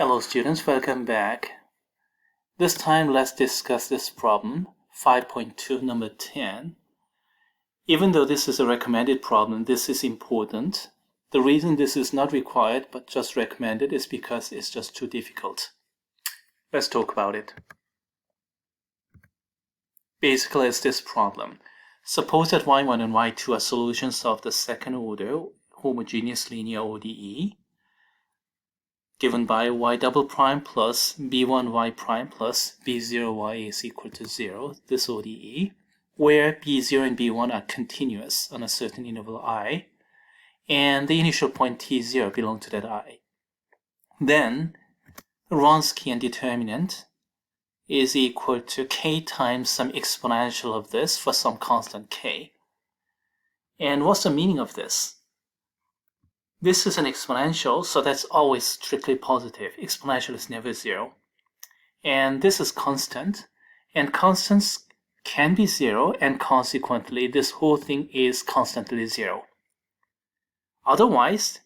Hello students, welcome back. This time let's discuss this problem, 5.2 number 10. Even though this is a recommended problem, this is important. The reason this is not required but just recommended is because it's just too difficult. Let's talk about it. Basically, it's this problem. Suppose that y1 and y2 are solutions of the second order homogeneous linear ODE given by y double prime plus b1y prime plus b0y is equal to 0, this ODE, where b0 and b1 are continuous on a certain interval I, and the initial point t0 belong to that I. Then, Wronskian determinant is equal to k times some exponential of this for some constant k. And what's the meaning of this? This is an exponential, so that's always strictly positive. Exponential is never zero. And this is constant, and constants can be zero, and consequently this whole thing is constantly zero. Otherwise,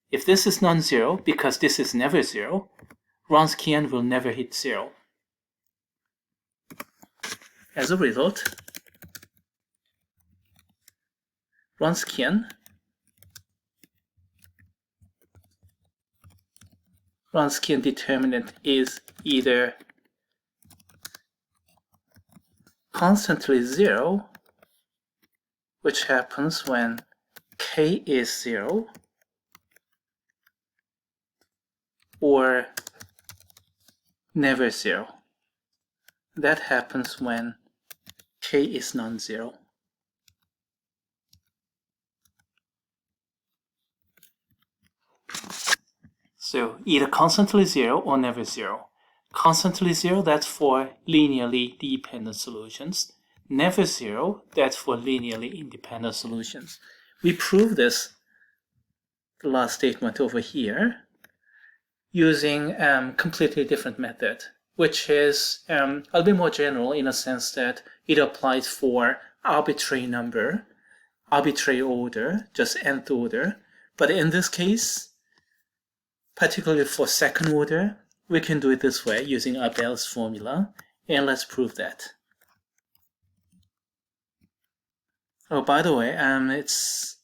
if this is non-zero, because this is never zero, Wronskian will never hit zero. As a result, Wronskian determinant is either constantly zero, which happens when k is zero, or never zero. That happens when k is non-zero. So either constantly zero or never zero. Constantly zero, that's for linearly dependent solutions. Never zero, that's for linearly independent solutions. We prove this, the last statement over here, using completely different method, which is a bit more general in a sense that it applies for arbitrary number, arbitrary order, just nth order. But in this case, particularly for second order, we can do it this way using Abel's formula, and let's prove that. Oh, by the way, it's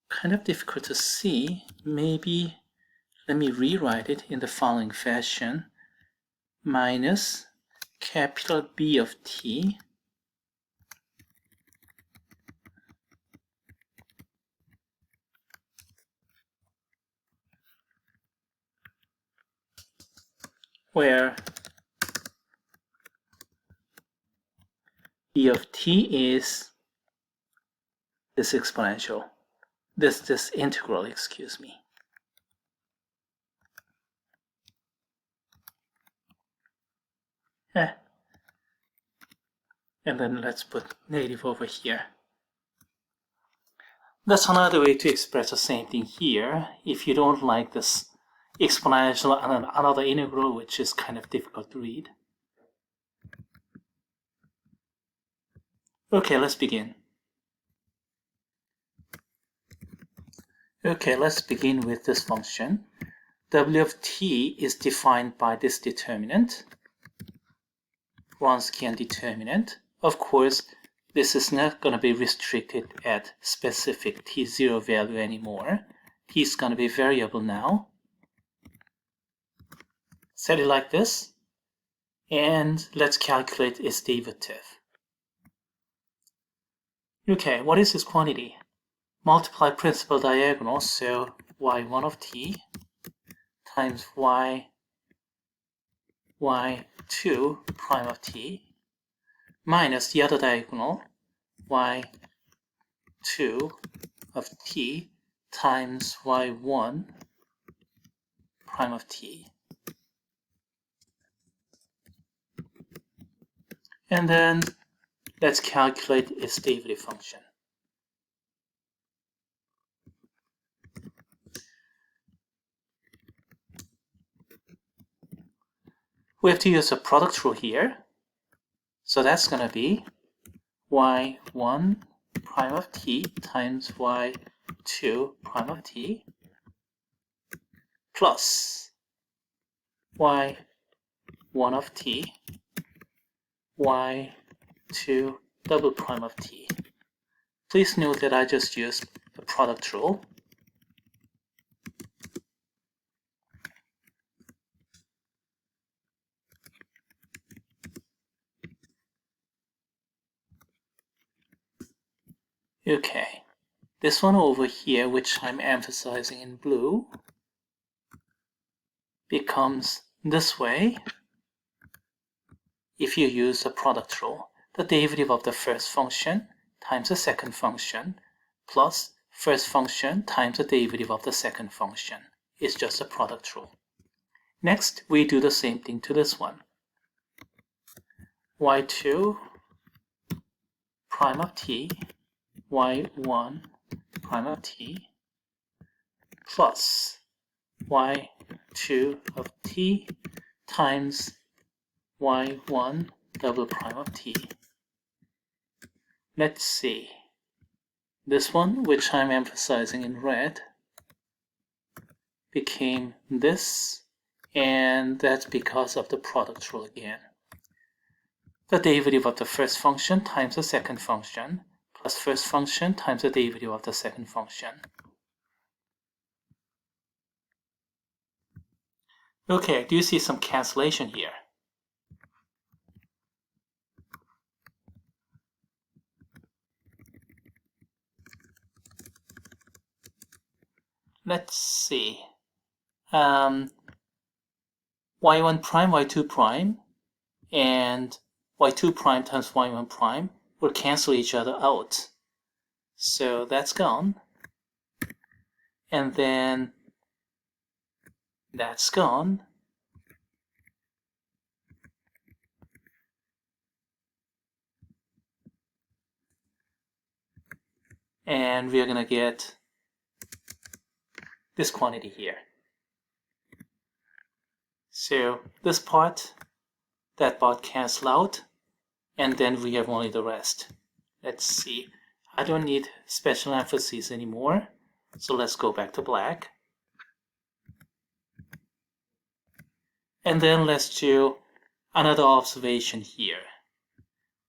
kind of difficult to see. Maybe let me rewrite it in the following fashion: minus capital B of t where B of t is this exponential, this integral, excuse me. And then let's put negative over here. That's another way to express the same thing here. If you don't like this exponential and another integral, which is kind of difficult to read. Okay, let's begin. Okay, let's begin with this function. W of t is defined by this determinant, Wronskian determinant. Of course, this is not going to be restricted at specific t0 value anymore. T is going to be variable now. Set it like this, and let's calculate its derivative. Okay, what is this quantity? Multiply principal diagonal, so y1 of t times y2 prime of t minus the other diagonal, y2 of t times y1 prime of t. And then let's calculate its derivative function. We have to use a product rule here. So that's going to be y1 prime of t times y2 prime of t plus y1 of t, y2 double prime of t. Please note that I just used the product rule. Okay, this one over here, which I'm emphasizing in blue, becomes this way if you use the product rule. The derivative of the first function times the second function plus first function times the derivative of the second function is just a product rule. Next, we do the same thing to this one. y2 prime of t, y1 prime of t plus y2 of t times y1 double prime of t. Let's see. This one, which I'm emphasizing in red, became this, and that's because of the product rule again. The derivative of the first function times the second function plus first function times the derivative of the second function. Okay, do you see some cancellation here? Let's see. y1 prime, y2 prime, and y2 prime times y1 prime will cancel each other out. So that's gone. And then that's gone. And we're going to get this quantity here. So this part, that part cancel out, and then we have only the rest. Let's see. I don't need special emphasis anymore, so let's go back to black. And then let's do another observation here.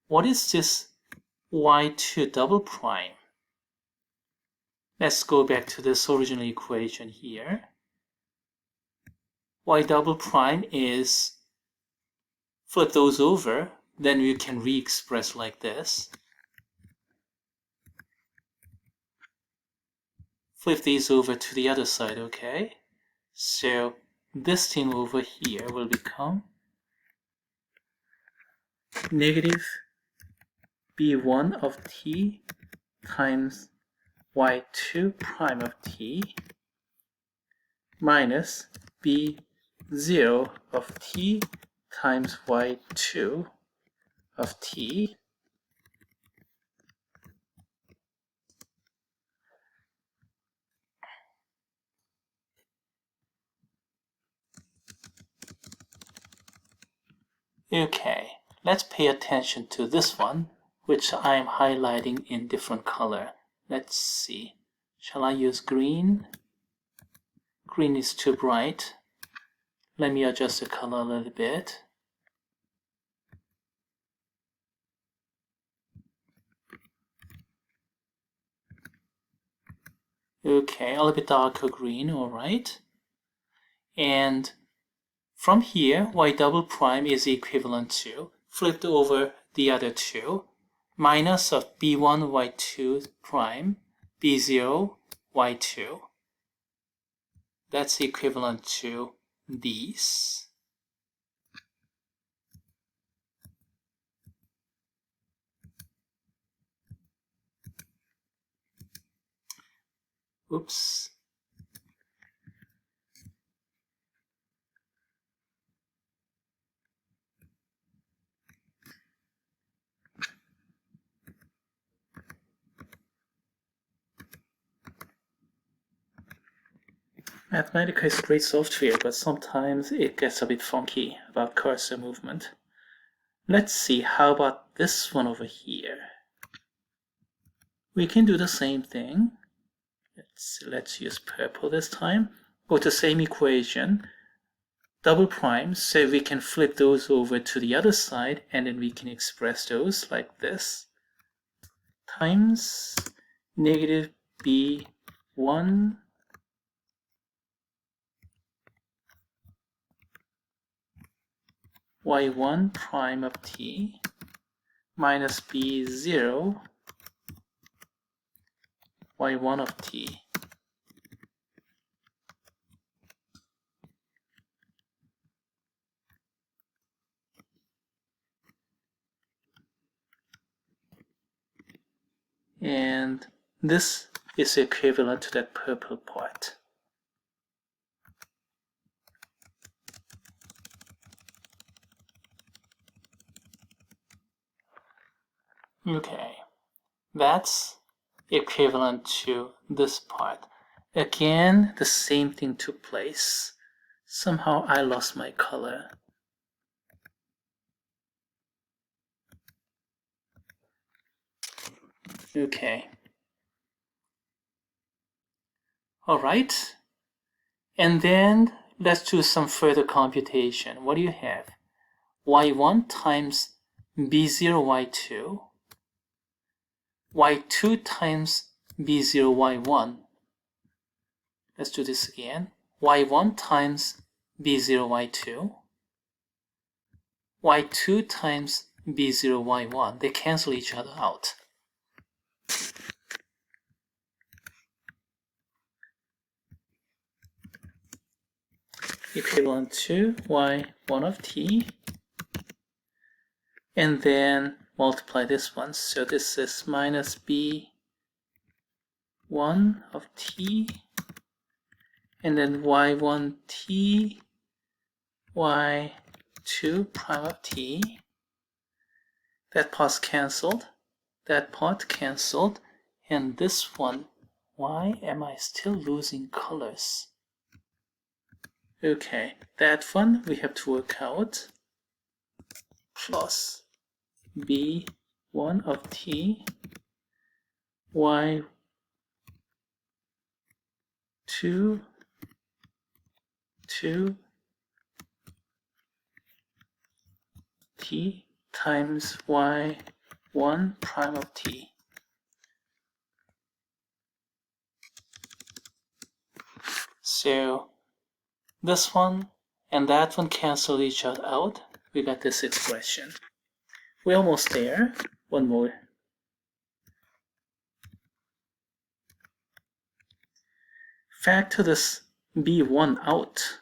What is this y2 double prime? Let's go back to this original equation here. Y double prime is, flip those over, then you can re-express like this. Flip these over to the other side, okay? So this thing over here will become negative b1 of t times y2 prime of t minus b0 of t times y2 of t Okay, let's pay attention to this one, which I'm highlighting in different color. Let's see. Shall I use green? Green is too bright. Let me adjust the color a little bit. Okay, a little bit darker green, alright. And from here, y double prime is equivalent to, flipped over the other two, minus of b1 y2 prime, b0 y2. That's equivalent to these. Oops. Mathematica is great software, but sometimes it gets a bit funky about cursor movement. Let's see, how about this one over here? We can do the same thing. Let's use purple this time. with the same equation, double prime, so we can flip those over to the other side, and then we can express those like this, times negative b1 y1 prime of t minus b0 y1 of t. And this is equivalent to that purple part. Okay, that's equivalent to this part. Again, the same thing took place. Somehow I lost my color. Okay. All right. And then let's do some further computation. What do you have? y1 times b0 y2, y2 times b0 y1. Let's do this again. y1 times b0 y2, y2 times b0 y1. They cancel each other out. Equivalent to y1 of t, and then multiply this one. So this is minus b1 of t, and then y1 t, y2 prime of t. That part's cancelled, that part cancelled, and this one, why am I still losing colors? Okay, that one we have to work out, plus b1 of t, y2 t times y1 prime of t. So this one and that one cancel each other out. We got this expression. We're almost there. One more. Factor this b1 out.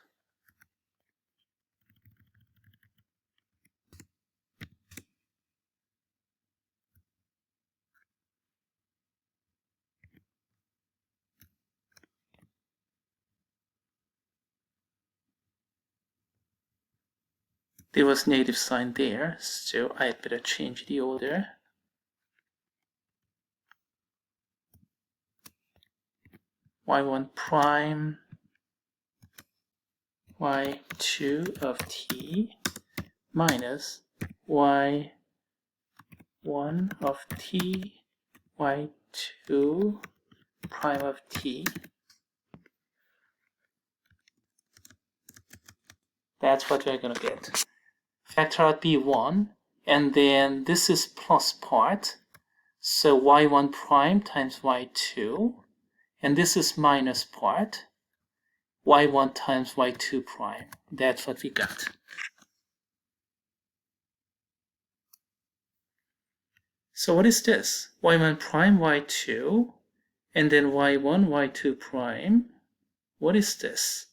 There was negative sign there, so I had better change the order. y1 prime, y2 of t minus y1 of t, y2 prime of t. That's what we're going to get. Factor out b1, and then this is plus part, so y1 prime times y2, and this is minus part, y1 times y2 prime. That's what we got. So what is this? y1 prime, y2, and then y1, y2 prime. What is this?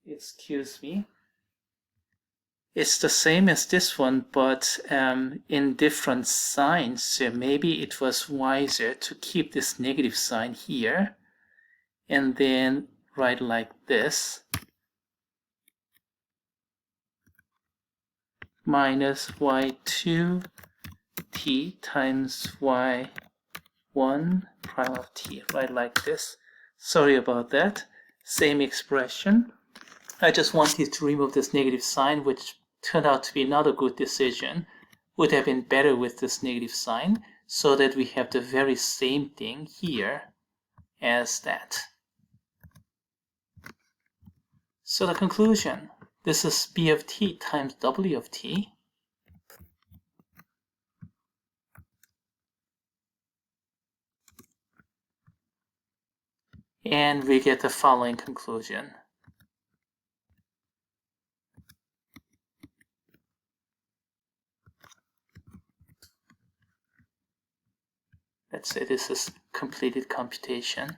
Excuse me. It's the same as this one, but in different signs. So maybe it was wiser to keep this negative sign here and then write like this. Minus y2 t times y1 prime of t. Write like this. Sorry about that. Same expression. I just wanted to remove this negative sign, which turned out to be not a good decision. would have been better with this negative sign, so that we have the very same thing here as that. So the conclusion, this is B of t times W of t. And we get the following conclusion. Let's say this is completed computation.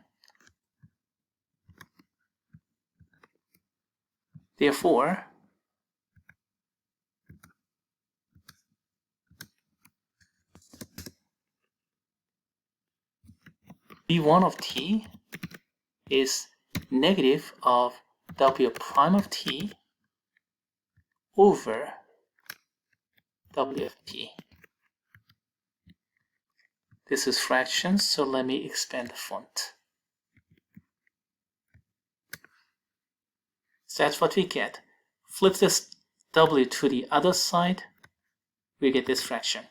Therefore, B1 of t is negative of W prime of t over W of t. This is fractions, so let me expand the font. So that's what we get. Flip this W to the other side, we get this fraction.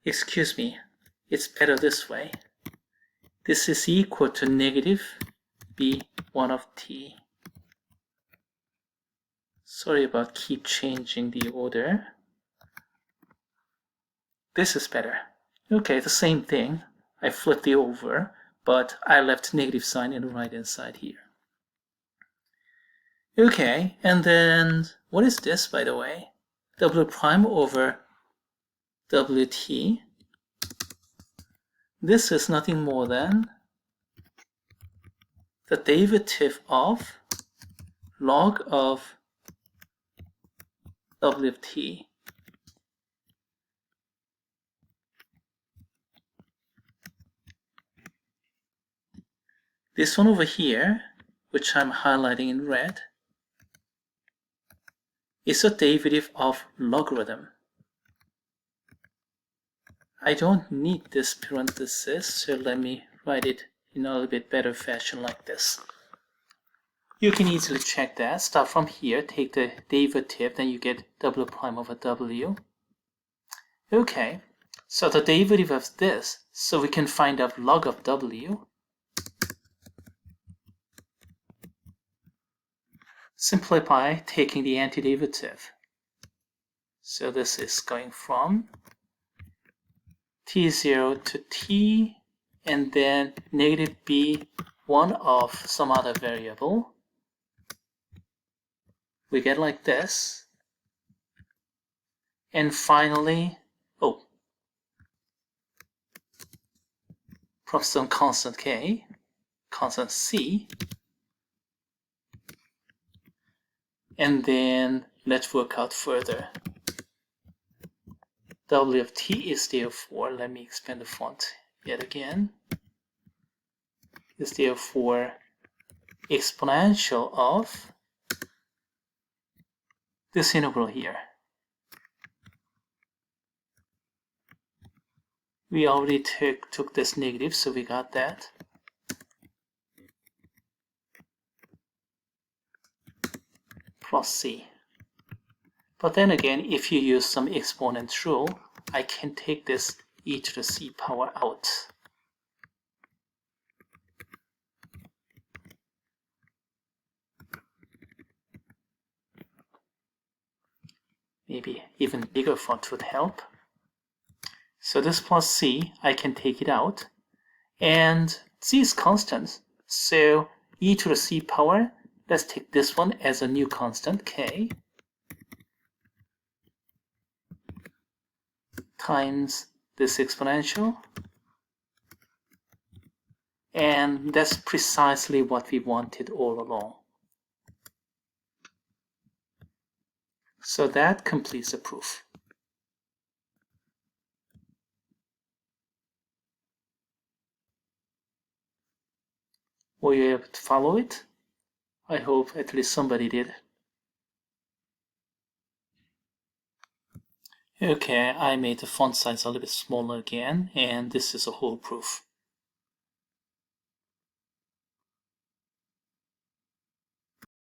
Excuse me, it's better this way. This is equal to negative B1 of t. Sorry about keep changing the order. This is better. Okay, the same thing. I flipped it over, but I left negative sign in the right hand side here. Okay, and then what is this, by the way? W prime over WT. This is nothing more than the derivative of log of W of t. This one over here, which I'm highlighting in red, is a derivative of logarithm. I don't need this parenthesis, so let me write it in a little bit better fashion like this. You can easily check that. Start from here, take the derivative, then you get W prime over W. Okay, so the derivative of this, so we can find out log of W. Simply by taking the antiderivative. So this is going from t0 to t, and then negative b1 of some other variable. We get like this. And finally, from some constant k, constant c, and then let's work out further. W of t is therefore, let me expand the font yet again, is therefore exponential of this integral here. We already took this negative, so we got that. Plus c. But then again, if you use some exponent rule, I can take this e to the c power out. Maybe even bigger font would help. So this plus c, I can take it out. And c is constant, so e to the c power, let's take this one as a new constant, k, times this exponential. And that's precisely what we wanted all along. So that completes the proof. Were you able to follow it? I hope at least somebody did. Okay, I made the font size a little bit smaller again, and this is a whole proof.